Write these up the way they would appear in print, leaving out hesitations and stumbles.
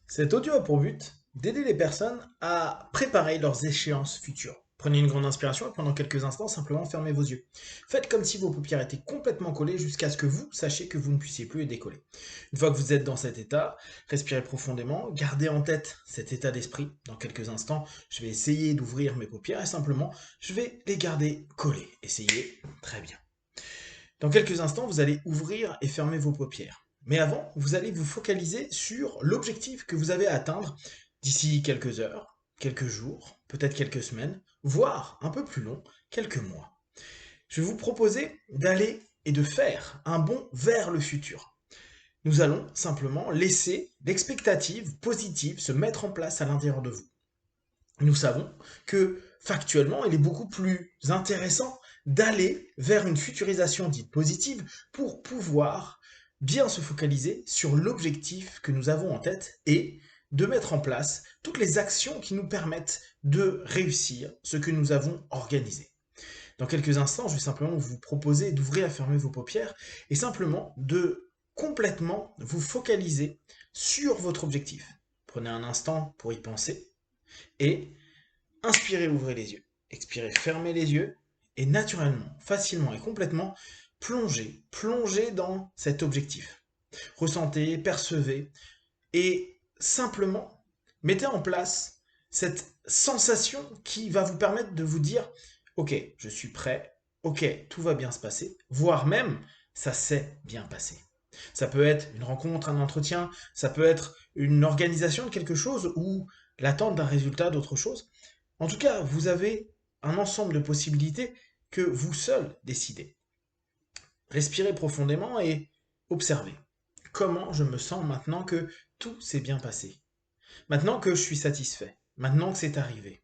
Cet audio a pour but d'aider les personnes à préparer leurs échéances futures. Prenez une grande inspiration et pendant quelques instants, simplement fermez vos yeux. Faites comme si vos paupières étaient complètement collées jusqu'à ce que vous sachiez que vous ne puissiez plus les décoller. Une fois que vous êtes dans cet état, respirez profondément, gardez en tête cet état d'esprit. Dans quelques instants, je vais essayer d'ouvrir mes paupières et simplement, je vais les garder collées. Essayez, très bien. Dans quelques instants, vous allez ouvrir et fermer vos paupières. Mais avant, vous allez vous focaliser sur l'objectif que vous avez à atteindre d'ici quelques heures, quelques jours, peut-être quelques semaines, voire un peu plus long, quelques mois. Je vais vous proposer d'aller et de faire un bond vers le futur. Nous allons simplement laisser l'expectative positive se mettre en place à l'intérieur de vous. Nous savons que factuellement, il est beaucoup plus intéressant d'aller vers une futurisation dite positive pour pouvoir bien se focaliser sur l'objectif que nous avons en tête et de mettre en place toutes les actions qui nous permettent de réussir ce que nous avons organisé. Dans quelques instants, je vais simplement vous proposer d'ouvrir et fermer vos paupières et simplement de complètement vous focaliser sur votre objectif. Prenez un instant pour y penser et inspirez, ouvrez les yeux. Expirez, fermez les yeux. Et naturellement, facilement et complètement, plongez dans cet objectif. Ressentez, percevez et simplement mettez en place cette sensation qui va vous permettre de vous dire ok, je suis prêt, ok, tout va bien se passer, voire même ça s'est bien passé. Ça peut être une rencontre, un entretien, ça peut être une organisation de quelque chose ou l'attente d'un résultat d'autre chose. En tout cas, vous avez un ensemble de possibilités que vous seul décidez. Respirez profondément et observez. Comment je me sens maintenant que tout s'est bien passé? Maintenant que je suis satisfait? Maintenant que c'est arrivé?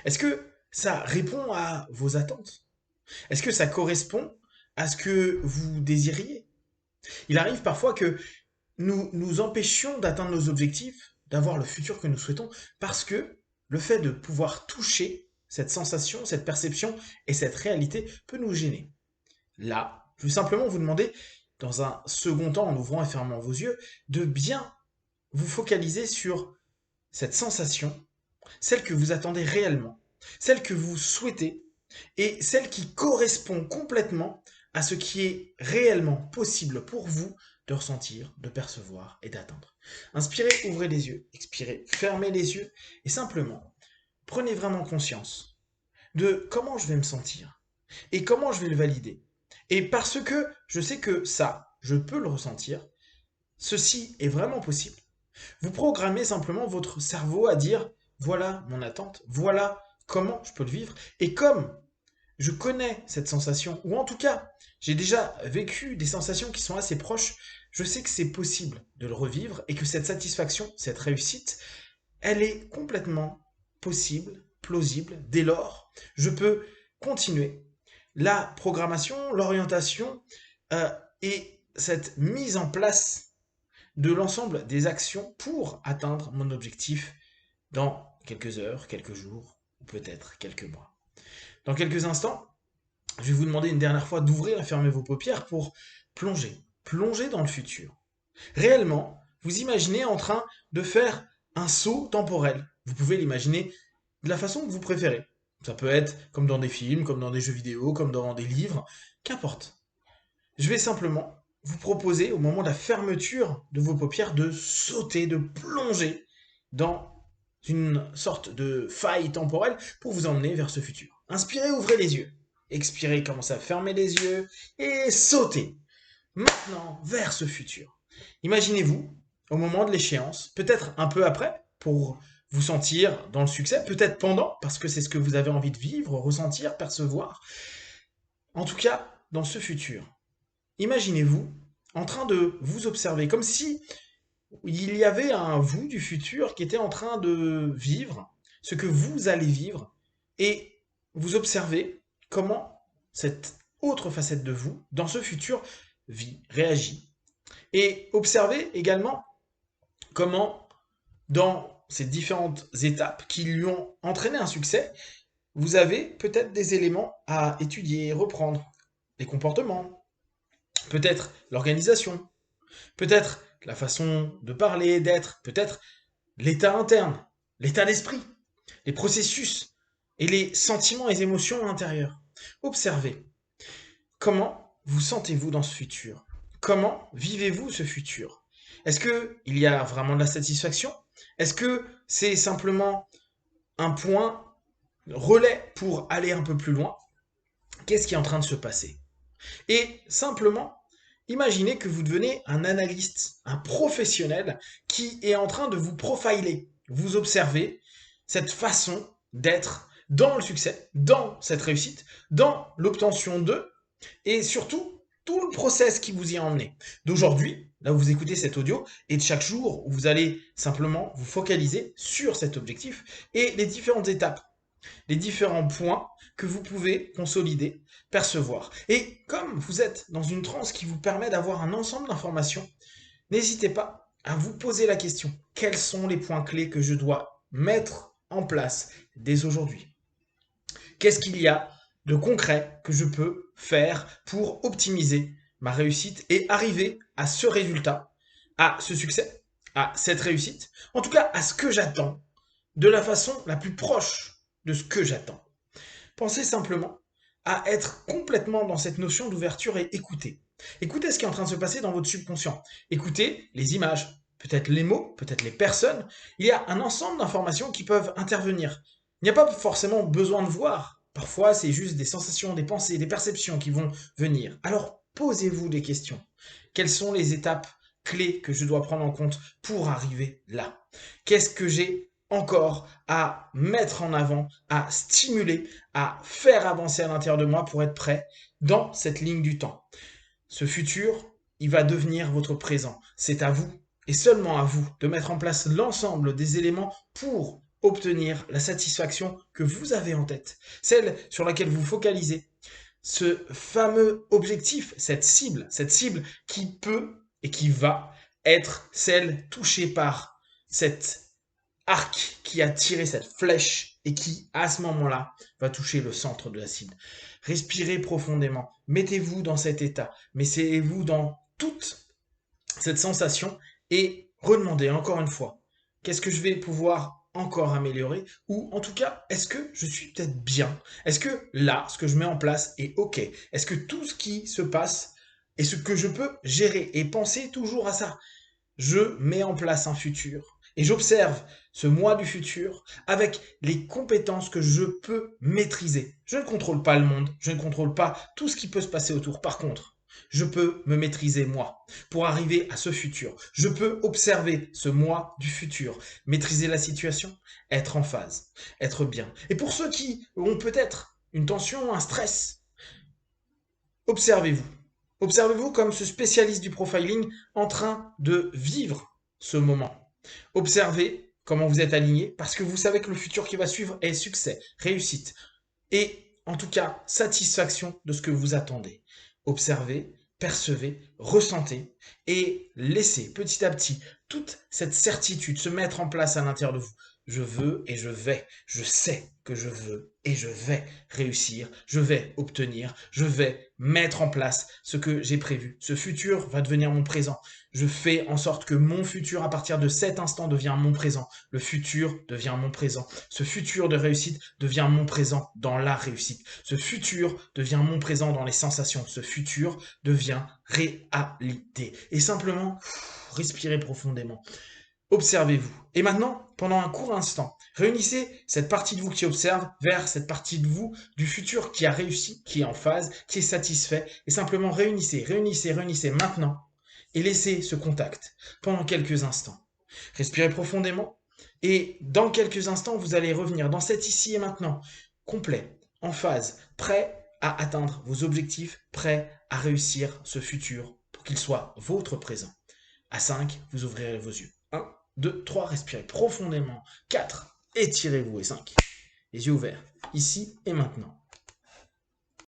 Est-ce que ça répond à vos attentes? Est-ce que ça correspond à ce que vous désiriez? Il arrive parfois que nous nous empêchions d'atteindre nos objectifs, d'avoir le futur que nous souhaitons, parce que le fait de pouvoir toucher cette sensation, cette perception et cette réalité peut nous gêner. Là, je vais simplement vous demander, dans un second temps, en ouvrant et fermant vos yeux, de bien vous focaliser sur cette sensation, celle que vous attendez réellement, celle que vous souhaitez, et celle qui correspond complètement à ce qui est réellement possible pour vous de ressentir, de percevoir et d'atteindre. Inspirez, ouvrez les yeux, expirez, fermez les yeux, et simplement, prenez vraiment conscience de comment je vais me sentir et comment je vais le valider. Et parce que je sais que ça, je peux le ressentir, ceci est vraiment possible. Vous programmez simplement votre cerveau à dire voilà mon attente, voilà comment je peux le vivre. Et comme je connais cette sensation, ou en tout cas, j'ai déjà vécu des sensations qui sont assez proches, je sais que c'est possible de le revivre et que cette satisfaction, cette réussite, elle est complètement possible, plausible, dès lors, je peux continuer la programmation, l'orientation euh, et cette mise en place de l'ensemble des actions pour atteindre mon objectif dans quelques heures, quelques jours ou peut-être quelques mois. Dans quelques instants, je vais vous demander une dernière fois d'ouvrir et fermer vos paupières pour plonger dans le futur. Réellement, vous imaginez en train de faire un saut temporel. Vous pouvez l'imaginer de la façon que vous préférez. Ça peut être comme dans des films, comme dans des jeux vidéo, comme dans des livres, qu'importe. Je vais simplement vous proposer, au moment de la fermeture de vos paupières, de sauter, de plonger dans une sorte de faille temporelle pour vous emmener vers ce futur. Inspirez, ouvrez les yeux. Expirez, commencez à fermer les yeux et sautez maintenant vers ce futur. Imaginez-vous au moment de l'échéance, peut-être un peu après, pour vous sentir dans le succès, peut-être pendant, parce que c'est ce que vous avez envie de vivre, ressentir, percevoir. En tout cas, dans ce futur, imaginez-vous en train de vous observer, comme si il y avait un vous du futur qui était en train de vivre ce que vous allez vivre, et vous observez comment cette autre facette de vous, dans ce futur, vit, réagit. Et observez également comment, dans ces différentes étapes qui lui ont entraîné un succès, vous avez peut-être des éléments à étudier, reprendre, les comportements, peut-être l'organisation, peut-être la façon de parler, d'être, peut-être l'état interne, l'état d'esprit, les processus et les sentiments et les émotions intérieures. Observez. Comment vous sentez-vous dans ce futur? Comment vivez-vous ce futur? Est-ce qu'il y a vraiment de la satisfaction? Est-ce que c'est simplement un point relais pour aller un peu plus loin? Qu'est-ce qui est en train de se passer? Et simplement, imaginez que vous devenez un analyste, un professionnel qui est en train de vous profiler. Vous observez cette façon d'être dans le succès, dans cette réussite, dans l'obtention de, et surtout tout le process qui vous y a emmené. D'aujourd'hui, là où vous écoutez cet audio, et de chaque jour où vous allez simplement vous focaliser sur cet objectif et les différentes étapes, les différents points que vous pouvez consolider, percevoir. Et comme vous êtes dans une transe qui vous permet d'avoir un ensemble d'informations, n'hésitez pas à vous poser la question, quels sont les points clés que je dois mettre en place dès aujourd'hui? Qu'est-ce qu'il y a de concret que je peux faire pour optimiser ma réussite et arriver à ce résultat, à ce succès, à cette réussite, en tout cas à ce que j'attends, de la façon la plus proche de ce que j'attends. Pensez simplement à être complètement dans cette notion d'ouverture et écouter. Écoutez ce qui est en train de se passer dans votre subconscient. Écoutez les images, peut-être les mots, peut-être les personnes. Il y a un ensemble d'informations qui peuvent intervenir. Il n'y a pas forcément besoin de voir. Parfois, c'est juste des sensations, des pensées, des perceptions qui vont venir. Alors, posez-vous des questions. Quelles sont les étapes clés que je dois prendre en compte pour arriver là? Qu'est-ce que j'ai encore à mettre en avant, à stimuler, à faire avancer à l'intérieur de moi pour être prêt dans cette ligne du temps? Ce futur, il va devenir votre présent. C'est à vous, et seulement à vous, de mettre en place l'ensemble des éléments pour obtenir la satisfaction que vous avez en tête, celle sur laquelle vous focalisez, ce fameux objectif, cette cible qui peut et qui va être celle touchée par cet arc qui a tiré cette flèche et qui, à ce moment-là, va toucher le centre de la cible. Respirez profondément, mettez-vous dans cet état, mettez-vous dans toute cette sensation et redemandez encore une fois, qu'est-ce que je vais pouvoir encore améliorer? Ou en tout cas, est-ce que je suis peut-être bien? Est-ce que là, ce que je mets en place est OK? Est-ce que tout ce qui se passe est ce que je peux gérer? Et pensez toujours à ça. Je mets en place un futur et j'observe ce moi du futur avec les compétences que je peux maîtriser. Je ne contrôle pas le monde, je ne contrôle pas tout ce qui peut se passer autour. Par contre, je peux me maîtriser moi pour arriver à ce futur. Je peux observer ce moi du futur, maîtriser la situation, être en phase, être bien. Et pour ceux qui ont peut-être une tension, un stress, observez-vous. Observez-vous comme ce spécialiste du profiling en train de vivre ce moment. Observez comment vous êtes aligné parce que vous savez que le futur qui va suivre est succès, réussite et en tout cas satisfaction de ce que vous attendez. Observez, percevez, ressentez et laissez petit à petit toute cette certitude se mettre en place à l'intérieur de vous. Je veux et je vais. Je sais que je veux et je vais réussir. Je vais obtenir. Je vais mettre en place ce que j'ai prévu. Ce futur va devenir mon présent. Je fais en sorte que mon futur, à partir de cet instant, devient mon présent. Le futur devient mon présent. Ce futur de réussite devient mon présent dans la réussite. Ce futur devient mon présent dans les sensations. Ce futur devient réalité. Et simplement, respirez profondément. Observez-vous. Et maintenant, pendant un court instant, réunissez cette partie de vous qui observe vers cette partie de vous du futur qui a réussi, qui est en phase, qui est satisfait. Et simplement réunissez maintenant. Et laissez ce contact pendant quelques instants. Respirez profondément. Et dans quelques instants, vous allez revenir dans cet ici et maintenant, complet, en phase, prêt à atteindre vos objectifs, prêt à réussir ce futur pour qu'il soit votre présent. À 5, vous ouvrirez vos yeux. 1, 2, 3, respirez profondément. 4, étirez-vous. Et 5, les yeux ouverts, ici et maintenant.